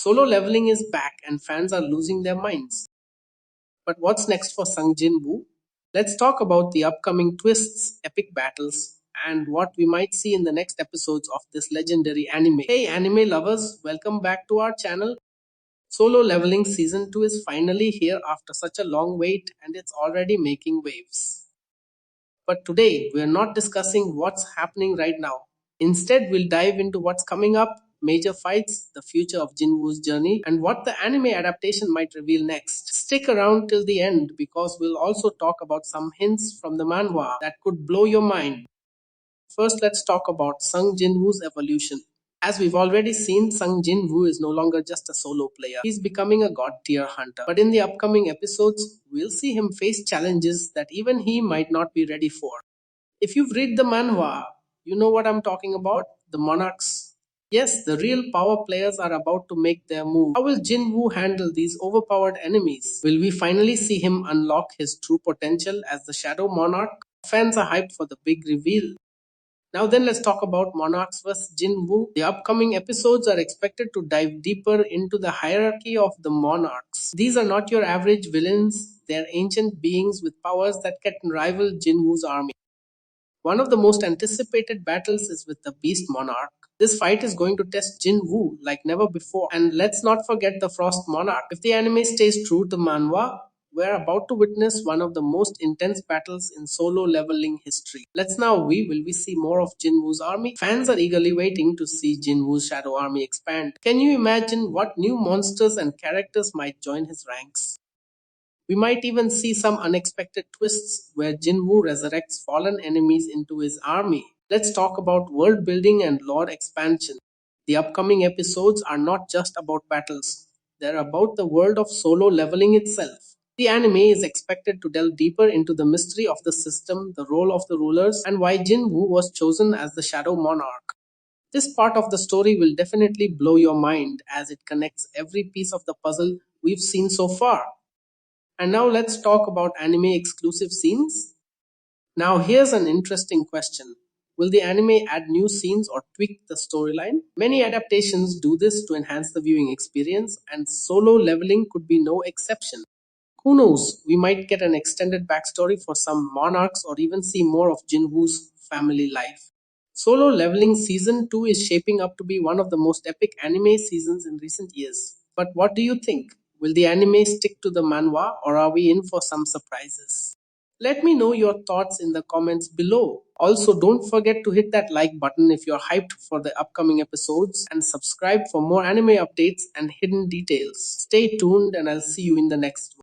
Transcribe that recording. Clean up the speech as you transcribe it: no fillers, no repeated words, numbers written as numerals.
Solo Leveling is back and fans are losing their minds. But what's next for Sung Jin Woo? Let's talk about the upcoming twists, epic battles, and what we might see in the next episodes of this legendary anime. Hey anime lovers, welcome back to our channel. Solo Leveling Season 2 is finally here after such a long wait and it's already making waves. But today, we're not discussing what's happening right now. Instead, we'll dive into what's coming up, major fights, the future of Jinwoo's journey, and what the anime adaptation might reveal next. Stick around till the end because we'll also talk about some hints from the manhwa that could blow your mind. First, let's talk about Sung Jinwoo's evolution. As we've already seen, Sung Jin-woo is no longer just a solo player. He's becoming a god-tier hunter. But in the upcoming episodes, we'll see him face challenges that even he might not be ready for. If you've read the manhwa, you know what I'm talking about, the monarchs. Yes, the real power players are about to make their move. How will Jin-woo handle these overpowered enemies? Will we finally see him unlock his true potential as the Shadow Monarch? Fans are hyped for the big reveal. Now then, let's talk about Monarchs vs. Jin Woo. The upcoming episodes are expected to dive deeper into the hierarchy of the Monarchs. These are not your average villains, they're ancient beings with powers that can rival Jin Woo's army. One of the most anticipated battles is with the Beast Monarch. This fight is going to test Jin Woo like never before. And let's not forget the Frost Monarch. If the anime stays true to manhwa, we're about to witness one of the most intense battles in solo leveling history. Let's now will we see more of Jin Woo's army? Fans are eagerly waiting to see Jin Woo's shadow army expand. Can you imagine what new monsters and characters might join his ranks? We might even see some unexpected twists where Jinwoo resurrects fallen enemies into his army. Let's talk about world building and lore expansion. The upcoming episodes are not just about battles, they're about the world of solo leveling itself. The anime is expected to delve deeper into the mystery of the system, the role of the rulers, and why Jinwoo was chosen as the Shadow Monarch. This part of the story will definitely blow your mind as it connects every piece of the puzzle we've seen so far. And now let's talk about anime exclusive scenes. Now here's an interesting question. Will the anime add new scenes or tweak the storyline? Many adaptations do this to enhance the viewing experience, and Solo Leveling could be no exception. Who knows, we might get an extended backstory for some monarchs or even see more of Jinwoo's family life. Solo Leveling Season 2 is shaping up to be one of the most epic anime seasons in recent years. But what do you think? Will the anime stick to the manhwa or are we in for some surprises? Let me know your thoughts in the comments below. Also, don't forget to hit that like button if you're hyped for the upcoming episodes and subscribe for more anime updates and hidden details. Stay tuned and I'll see you in the next one.